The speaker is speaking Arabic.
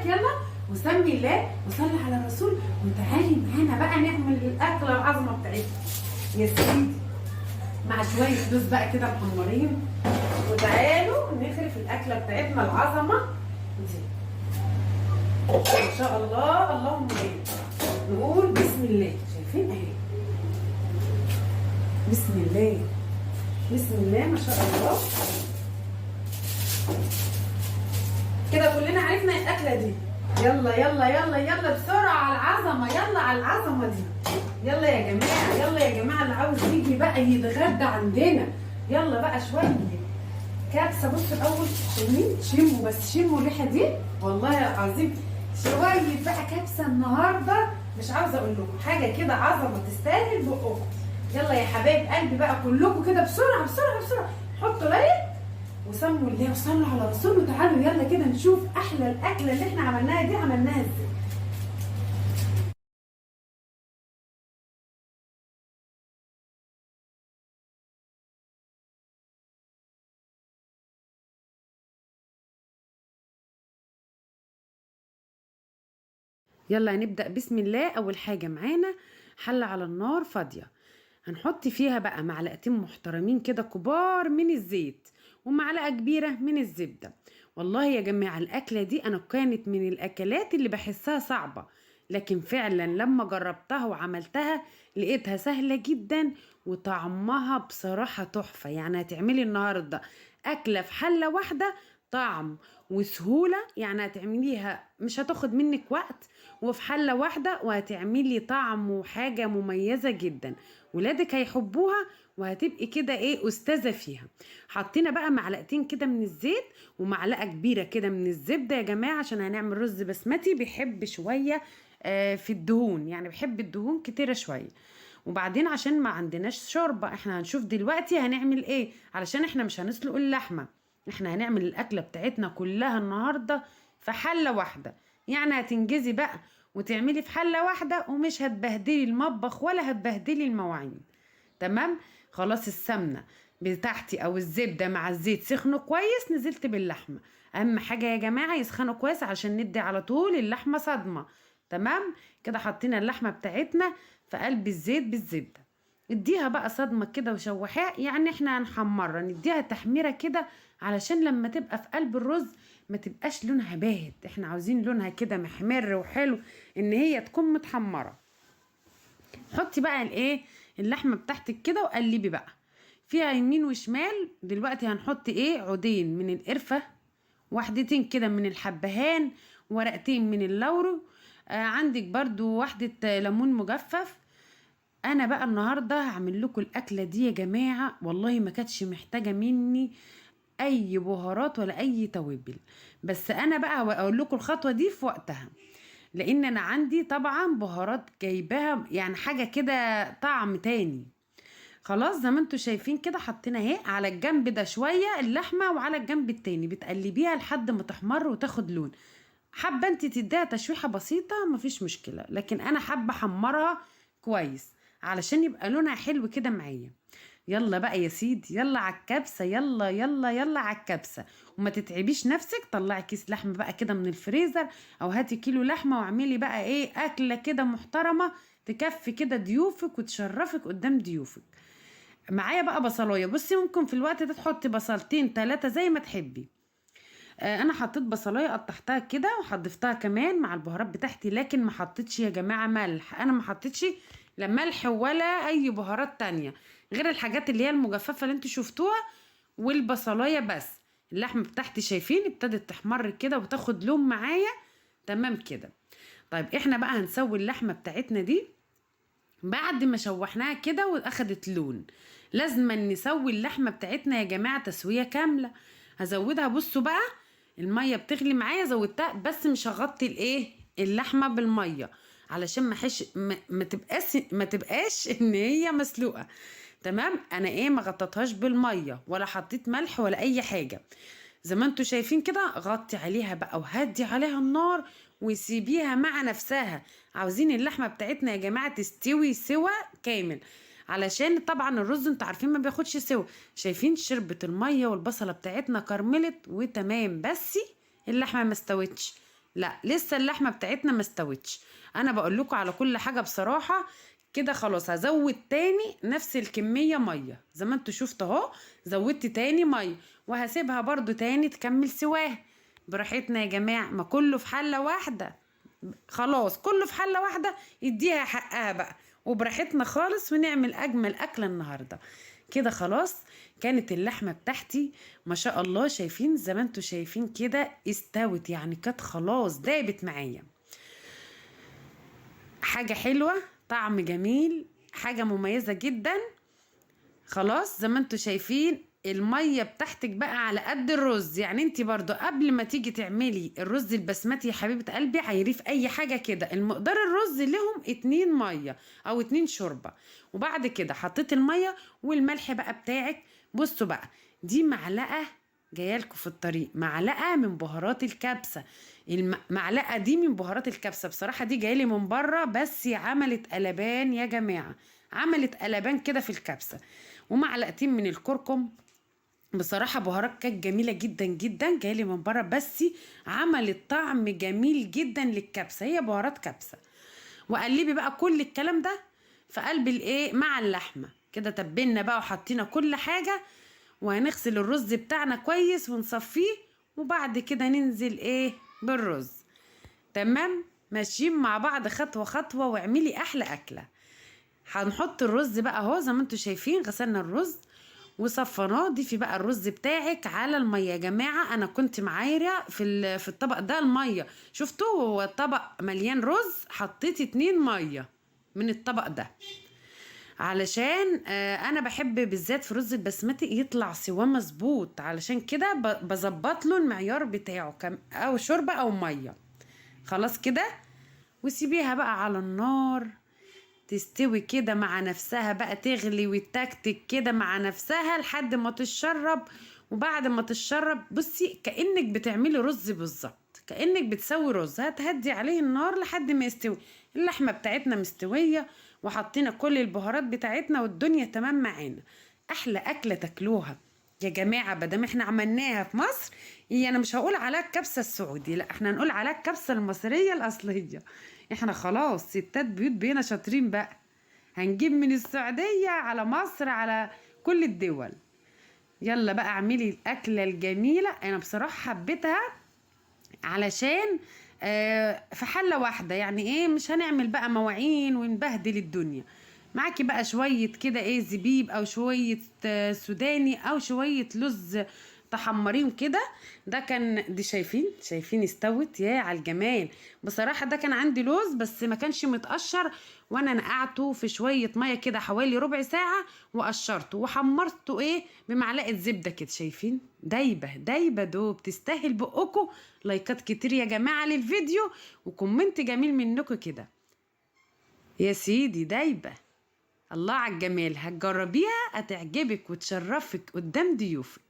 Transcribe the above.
ايدك يلا وسمي الله وصلي على الرسول وتعالي معانا بقى نعمل الاكله العظمه بتاعتنا يا سيدي مع شويه فلوس بقى كده محمرين. وتعالوا نخرف الاكله بتاعتنا العظمه دي ان شاء الله. اللهم بارك. نقول بسم الله. شايفين اهي بسم الله بسم الله ما شاء الله. كده كلنا عرفنا الاكله دي. يلا يلا يلا يلا بسرعه على العظمه. يلا على العظمه دي. يلا يا جماعه يلا يا جماعه اللي عاوز يجي بقى يتغدى عندنا. يلا بقى شويه كبسه. بصوا الاول شموا بس شموا الريحه دي والله العظيم. شويه بقى كبسه النهارده مش عاوزه اقول لكم حاجه كده عظمه تستاهل بقكم. يلا يا حبايب قلبي بقى كلكم كده بسرعه بسرعه بسرعه حطوا لايك وسموا الله وصلوا على رسول وتعالوا يلا كده نشوف احلى الاكله اللي احنا عملناها دي عملناها ازاي. يلا هنبدأ بسم الله. أول حاجة معانا حلة على النار فاضية، هنحط فيها بقى معلقتين محترمين كده كبار من الزيت ومعلقة كبيرة من الزبدة. والله يا جماعة الأكلة دي أنا كانت من الأكلات اللي بحسها صعبة، لكن فعلا لما جربتها وعملتها لقيتها سهلة جدا وطعمها بصراحة تحفة. يعني هتعملي النهاردة أكلة في حلة واحدة طعم وسهولة، يعني هتعمليها مش هتاخد منك وقت وفي حلة واحدة وهتعملي طعم وحاجة مميزة جدا. ولادك هيحبوها وهتبقي كده ايه استاذة فيها. حطينا بقى معلقتين كده من الزيت ومعلقة كبيرة كده من الزبدة يا جماعة عشان هنعمل رز بسمتي بيحب شوية في الدهون، يعني بحب الدهون كتيرة شوية. وبعدين عشان ما عندناش شوربة احنا هنشوف دلوقتي هنعمل ايه، علشان احنا مش هنسلق اللحمة، احنا هنعمل الاكلة بتاعتنا كلها النهاردة في حلة واحدة. يعني هتنجزي بقى وتعملي في حلة واحدة ومش هتبهدلي المطبخ ولا هتبهدلي المواعين. تمام. خلاص السمنة بتاعتي او الزبدة مع الزيت سخنوا كويس، نزلت باللحمة. اهم حاجة يا جماعة يسخنوا كويس عشان ندي على طول اللحمة صدمة. تمام. كده حطينا اللحمة بتاعتنا في قلب الزيت بالزبدة. اديها بقى صدمة كده وشوحيها، يعني احنا هنحمرها نديها تحميرة كده علشان لما تبقى في قلب الرز ما تبقاش لونها باهت، احنا عاوزين لونها كده محمر وحلو ان هي تكون متحمرة. حطي بقى الايه اللحمة بتاعتك كده وقلبي بقى فيها يمين وشمال. دلوقتي هنحط ايه عودين من القرفة، واحدتين كده من الحبهان، ورقتين من اللورو، عندك برضو واحدة ليمون مجفف. انا بقى النهارده هعمل لكم الاكله دي يا جماعه والله ما كانتش محتاجه مني اي بهارات ولا اي توابل، بس انا بقى هقول لكم الخطوه دي في وقتها، لان انا عندي طبعا بهارات جايباها يعني حاجه كده طعم تاني. خلاص زي ما انتوا شايفين كده حطينا اهي على الجنب ده شويه اللحمه وعلى الجنب التاني بتقلبيها لحد ما تحمر وتاخد لون. حابه انت تديها تشويحه بسيطه مفيش مشكله، لكن انا حابه احمرها كويس علشان يبقى لونها حلو كده معايا. يلا بقى يا سيدي يلا على الكبسه. يلا يلا يلا على الكبسه. وما تتعبيش نفسك، طلعي كيس لحمه بقى كده من الفريزر او هاتي كيلو لحمه واعملي بقى ايه اكله كده محترمه تكفي كده ضيوفك وتشرفك قدام ضيوفك. معايا بقى بصلايه. بصي ممكن في الوقت ده تحطي بصلتين 3 زي ما تحبي. انا حطيت بصلايه قطعتها كده وحضفتها كمان مع البهارات بتاعتي، لكن ما حطيتش يا جماعه ملح. انا ما حطيتش لا ملح ولا اي بهارات تانية غير الحاجات اللي هي المجففه اللي انتوا شفتوها والبصلايه بس. اللحمه بتاعتي شايفين ابتدت تحمر كده وتاخد لون معايا. تمام كده. طيب احنا بقى هنسوي اللحمه بتاعتنا دي بعد ما شوحناها كده واخدت لون. لازم نسوي اللحمه بتاعتنا يا جماعه تسويه كامله. هزودها بصوا بقى الميه بتغلي معايا زودتها، بس مش هغطي الايه اللحمه بالميه علشان ما تبقاش ان هي مسلوقه. تمام. انا ايه ما غطيتهاش بالميه ولا حطيت ملح ولا اي حاجه. زي ما انتوا شايفين كده غطي عليها بقى وهدي عليها النار وسيبيها مع نفسها. عاوزين اللحمه بتاعتنا يا جماعه تستوي سوا كامل، علشان طبعا الرز انتوا عارفين ما بياخدش سوا. شايفين شربت الميه والبصله بتاعتنا كرملت وتمام، بس اللحمه ما استوتش. لا لسه اللحمه بتاعتنا ما استوتش. انا بقول لكم على كل حاجه بصراحه. كده خلاص هزود تاني نفس الكميه ميه زي ما انتوا شفتوا اهو. زودت تاني ميه وهسيبها برضو تاني تكمل سواها براحتنا يا جماعه. ما كله في حله واحده. خلاص كله في حله واحده، يديها حقها بقى وبراحتنا خالص ونعمل اجمل اكله النهارده. كده خلاص كانت اللحمه بتاعتي ما شاء الله، شايفين زي ما انتوا شايفين كده استوت، يعني كانت خلاص دابت معايا. حاجه حلوه، طعم جميل، حاجه مميزه جدا. خلاص زي ما انتوا شايفين الميه بتاعتك بقى على قد الرز. يعني انت برضو قبل ما تيجي تعملي الرز البسمتي يا حبيبه قلبي عايريه في اي حاجه كده، المقدار الرز لهم 2 ميه او 2 شوربه. وبعد كده حطيت الميه والملح بقى بتاعك. بصوا بقى دي معلقه جايه لكم في الطريق، معلقه من بهارات الكبسه. المعلقه دي من بهارات الكبسه بصراحه، دي جايه لي من بره بس عملت قلبان يا جماعه، عملت قلبان كده في الكبسه. ومعلقتين من الكركم. بصراحة بهارات كانت جميلة جدا جدا جايلي من بره بس عملت طعم جميل جدا للكبسة، هي بهارات كبسة. وقلبي بقى كل الكلام ده في قلب الايه مع اللحمة كده. تبلنا بقى وحطينا كل حاجة، وهنغسل الرز بتاعنا كويس ونصفيه، وبعد كده ننزل ايه بالرز. تمام ماشيين مع بعض خطوة خطوة، واعملي احلى اكلة. هنحط الرز بقى اهو زي ما انتوا شايفين، غسلنا الرز وصفناه. ضيفي بقى الرز بتاعك على الميه يا جماعه. انا كنت معايره في الطبق ده الميه، شفتوا هو الطبق مليان رز، حطيت 2 ميه من الطبق ده علشان انا بحب بالذات في الرز البسمتي يطلع سواه مظبوط، علشان كده بظبط له المعيار بتاعه كم او شوربه او ميه. خلاص كده وسيبيها بقى على النار تستوي كده مع نفسها بقى، تغلي وتكتك كده مع نفسها لحد ما تشرب. وبعد ما تشرب بصي كأنك بتعملي رز بالظبط، كأنك بتسوي رز. هتهدي عليه النار لحد ما يستوي. اللحمة بتاعتنا مستوية وحطينا كل البهارات بتاعتنا والدنيا تمام معانا. احلى اكلة تاكلوها يا جماعة بدل احنا عملناها في مصر. هي انا مش هقول عليها الكبسة السعودي، لا احنا هنقول عليها الكبسة المصرية الأصلية. احنا خلاص ستات بيوت بينا شاطرين بقى، هنجيب من السعودية على مصر على كل الدول. يلا بقى اعملي الأكلة الجميلة. انا بصراحة حبيتها علشان في حلة واحدة، يعني ايه مش هنعمل بقى مواعين ونبهدل الدنيا. معاكي بقى شوية كده ايه زبيب او شوية سوداني او شوية لوز تحمرين كده. ده كان دي شايفين استوت يا على الجمال. بصراحة ده كان عندي لوز بس ما كانش متقشر، وانا نقعته في شوية مية كده حوالي ربع ساعة وقشرته وحمرته ايه بمعلقة زبدة كده. شايفين دايبة دايبة دوب تستاهل بقكم. لايكات كتير يا جماعة للفيديو وكومنت جميل منكم كده يا سيدي. دايبة الله على الجمال، هتجربيها هتعجبك وتشرفك قدام ضيوفك.